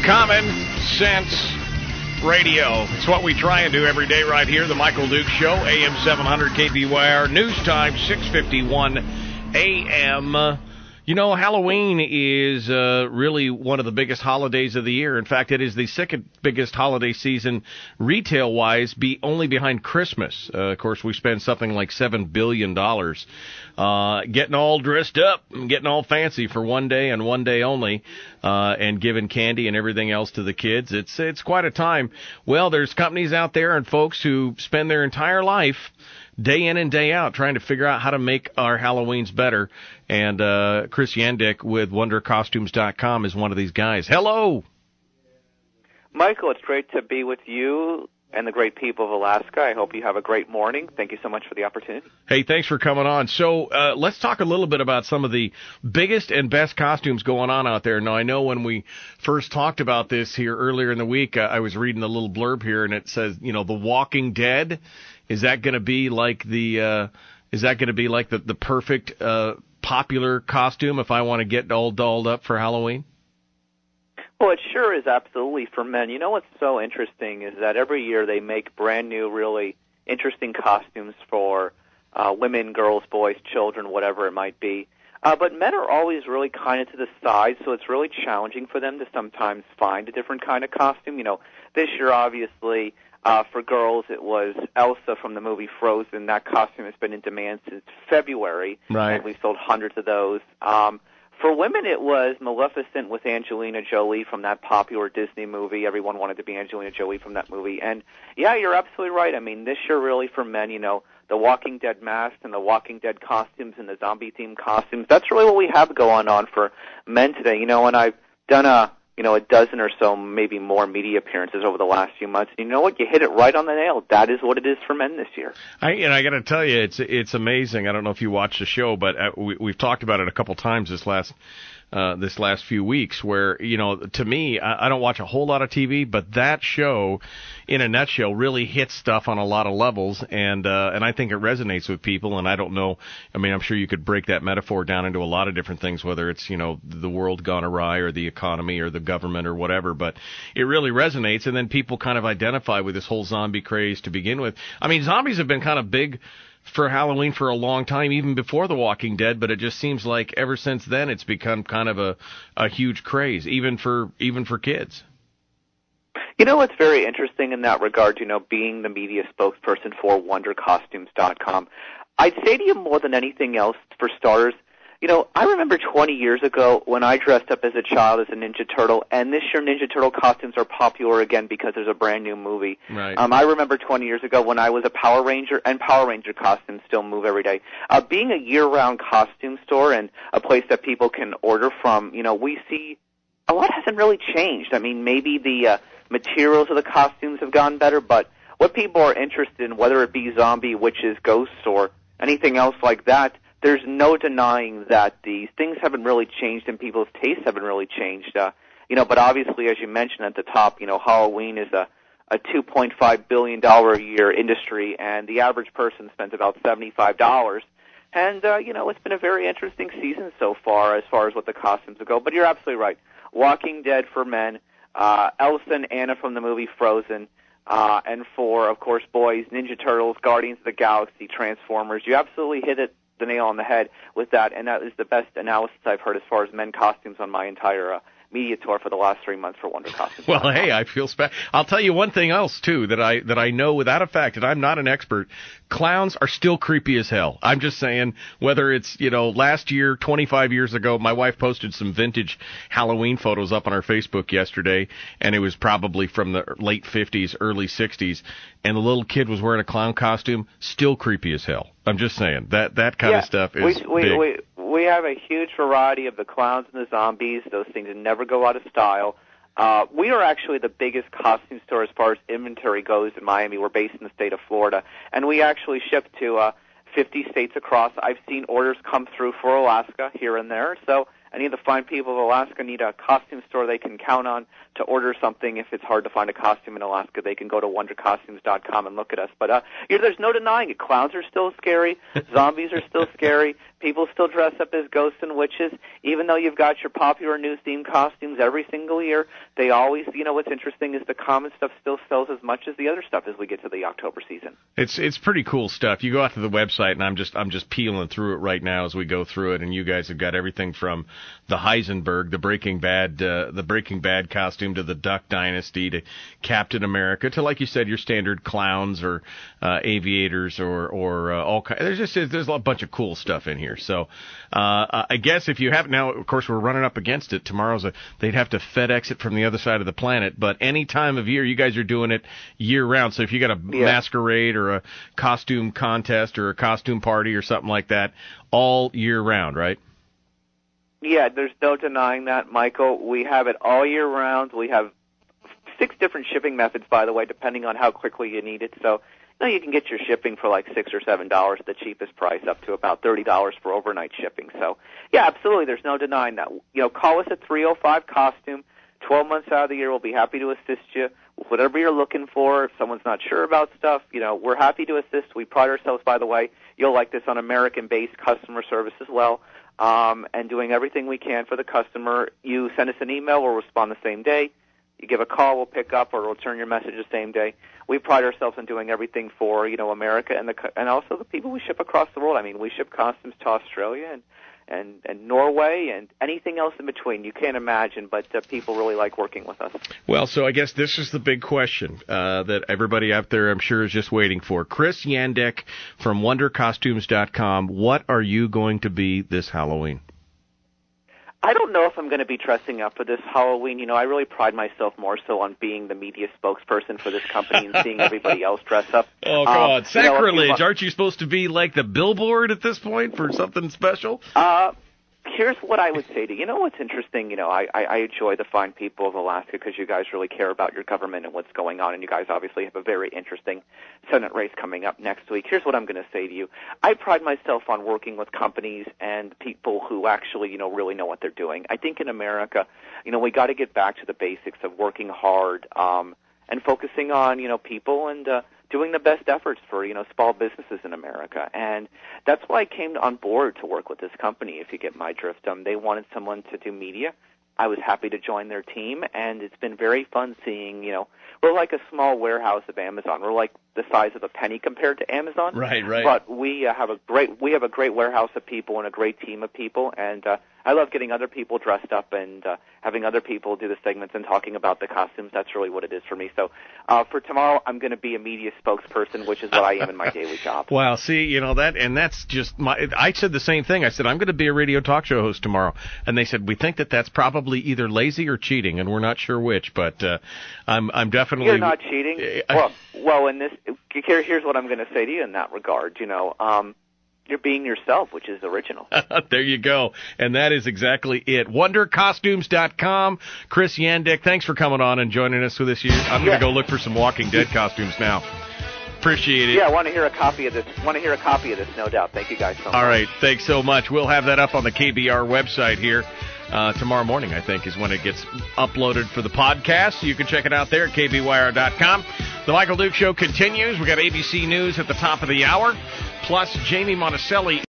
Common sense radio. It's what we try and do every day right here. The Michael Duke Show, AM 700 KBYR, news time 6:51 AM. You know, Halloween is really one of the biggest holidays of the year. In fact, it is the second biggest holiday season retail-wise, only behind Christmas. Of course, we spend something like $7 billion getting all dressed up and getting all fancy for one day and one day only, and giving candy and everything else to the kids. It's quite a time. Well, there's companies out there and folks who spend their entire life day in and day out trying to figure out how to make our Halloweens better. And Chris Yandick with WonderCostumes.com is one of these guys. Hello. Michael, it's great to be with you and the great people of Alaska. I hope you have a great morning. Thank you so much for the opportunity. Hey, thanks for coming on. So let's talk a little bit about some of the biggest and best costumes going on out there. Now, I know when we first talked about this here earlier in the week, I was reading a little blurb here, and it says, you know, The Walking Dead. Is that going to be like the perfect popular costume if I want to get all dolled up for Halloween? Well, it sure is absolutely for men. You know what's so interesting is that every year they make brand new, really interesting costumes for women, girls, boys, children, whatever it might be. But men are always really kind of to the side, so it's really challenging for them to sometimes find a different kind of costume. You know, this year, obviously, for girls, it was Elsa from the movie Frozen. That costume has been in demand since February, right, and we've sold hundreds of those. For women, it was Maleficent with Angelina Jolie from that popular Disney movie. Everyone wanted to be Angelina Jolie from that movie. And, yeah, you're absolutely right. I mean, this year really for men, you know, the Walking Dead masks and the Walking Dead costumes and the zombie-themed costumes, that's really what we have going on for men today. You know, and I've done a dozen or so, maybe more media appearances over the last few months. You know what? You hit it right on the nail. That is what it is for men this year. I got to tell you, it's amazing. I don't know if you watched the show, but we've talked about it a couple times this last few weeks, where, you know, to me, I don't watch a whole lot of TV, but that show, in a nutshell, really hits stuff on a lot of levels, and I think it resonates with people. And I don't know, I mean, I'm sure you could break that metaphor down into a lot of different things, whether it's, you know, the world gone awry or the economy or the government or whatever, but it really resonates. And then people kind of identify with this whole zombie craze to begin with. I mean, zombies have been kind of big for Halloween for a long time, even before The Walking Dead, but it just seems like ever since then it's become kind of a huge craze, even for kids. You know what's very interesting in that regard, you know, being the media spokesperson for WonderCostumes.com, I'd say to you more than anything else, for starters, you know, I remember 20 years ago when I dressed up as a child as a Ninja Turtle, and this year Ninja Turtle costumes are popular again because there's a brand new movie. Right. I remember 20 years ago when I was a Power Ranger, and Power Ranger costumes still move every day. Being a year-round costume store and a place that people can order from, you know, we see a lot hasn't really changed. I mean, maybe the materials of the costumes have gotten better, but what people are interested in, whether it be zombie, witches, ghosts, or anything else like that, there's no denying that the things haven't really changed and people's tastes haven't really changed. You know, but obviously, as you mentioned at the top, you know, Halloween is a $2.5 billion a year industry, and the average person spends about $75. And, you know, it's been a very interesting season so far as what the costumes go. But you're absolutely right. Walking Dead for men, Elsa and Anna from the movie Frozen, and for, of course, boys, Ninja Turtles, Guardians of the Galaxy, Transformers. You absolutely hit the nail on the head with that, and that is the best analysis I've heard as far as men costumes on my entire media tour for the last 3 months for Wonder Costumes. Well, hey, I feel I'll tell you one thing else too that I know without a fact, and I'm not an expert. Clowns are still creepy as hell. I'm just saying, whether it's, you know, last year, 25 years ago, my wife posted some vintage Halloween photos up on our Facebook yesterday, and it was probably from the late 50s, early 60s, and the little kid was wearing a clown costume, still creepy as hell. I'm just saying, that kind of stuff is big. We have a huge variety of the clowns and the zombies. Those things never go out of style. We are actually the biggest costume store as far as inventory goes in Miami. We're based in the state of Florida, and we actually ship to 50 states across. I've seen orders come through for Alaska here and there. So any of the fine people of Alaska need a costume store they can count on to order something. If it's hard to find a costume in Alaska, they can go to wondercostumes.com and look at us. But there's no denying it. Clowns are still scary. Zombies are still scary. People still dress up as ghosts and witches. Even though you've got your popular new-themed costumes every single year, they always, what's interesting is the common stuff still sells as much as the other stuff as we get to the October season. It's pretty cool stuff. You go out to the website, and I'm just peeling through it right now as we go through it, and you guys have got everything from the Heisenberg, the Breaking Bad costume, to the Duck Dynasty, to Captain America, to, like you said, your standard clowns or aviators or all kinds. There's a bunch of cool stuff in here. So I guess if you have now, of course, we're running up against it. They'd have to FedEx it from the other side of the planet. But any time of year, you guys are doing it year round. So if you got a masquerade or a costume contest or a costume party or something like that, all year round, right? Yeah, there's no denying that, Michael. We have it all year round. We have 6 different shipping methods, by the way, depending on how quickly you need it. So you can get your shipping for like $6 or $7, the cheapest price, up to about $30 for overnight shipping. So, yeah, absolutely, there's no denying that. Call us at 305-COSTUME. 12 months out of the year, we'll be happy to assist you with whatever you're looking for. If someone's not sure about stuff, we're happy to assist. We pride ourselves, by the way, you'll like this, on American-based customer service as well, and doing everything we can for the customer. You send us an email, we'll respond the same day. You give a call, we'll pick up or return your message the same day. We pride ourselves in doing everything for, America and also the people we ship across the world. I mean, we ship costumes to Australia and Norway and anything else in between. You can't imagine, but people really like working with us. Well, so I guess this is the big question that everybody out there, I'm sure, is just waiting for. Chris Yandek from WonderCostumes.com, what are you going to be this Halloween? I don't know if I'm going to be dressing up for this Halloween. I really pride myself more so on being the media spokesperson for this company and seeing everybody else dress up. Oh, God, sacrilege. Aren't you supposed to be like the billboard at this point for something special? Here's what I would say to you. What's interesting? I enjoy the fine people of Alaska because you guys really care about your government and what's going on, and you guys obviously have a very interesting Senate race coming up next week. Here's what I'm going to say to you. I pride myself on working with companies and people who actually, really know what they're doing. I think in America, we got to get back to the basics of working hard and focusing on, people and doing the best efforts for, small businesses in America. And that's why I came on board to work with this company, if you get my drift. They wanted someone to do media. I was happy to join their team, and it's been very fun seeing, we're like a small warehouse of Amazon. We're like the size of a penny compared to Amazon. Right. But we have a great warehouse of people and a great team of people, and I love getting other people dressed up and having other people do the segments and talking about the costumes. That's really what it is for me. So for tomorrow, I'm going to be a media spokesperson, which is what I am in my daily job. Wow, see, that's just I said the same thing. I said, I'm going to be a radio talk show host tomorrow. And they said, we think that's probably either lazy or cheating, and we're not sure which, but I'm definitely... You're not cheating. Well, in this, here's what I'm going to say to you in that regard. You're being yourself, which is original. There you go. And that is exactly it. WonderCostumes.com. Chris Yandek, thanks for coming on and joining us for this year. I'm going to go look for some Walking Dead costumes now. Appreciate it. Yeah, I want to hear a copy of this. No doubt. Thank you guys so much. All right. Thanks so much. We'll have that up on the KBR website here. Tomorrow morning, I think, is when it gets uploaded for the podcast. So you can check it out there at KBYR.com. The Michael Duke Show continues. We got ABC News at the top of the hour. Plus, Jamie Monticelli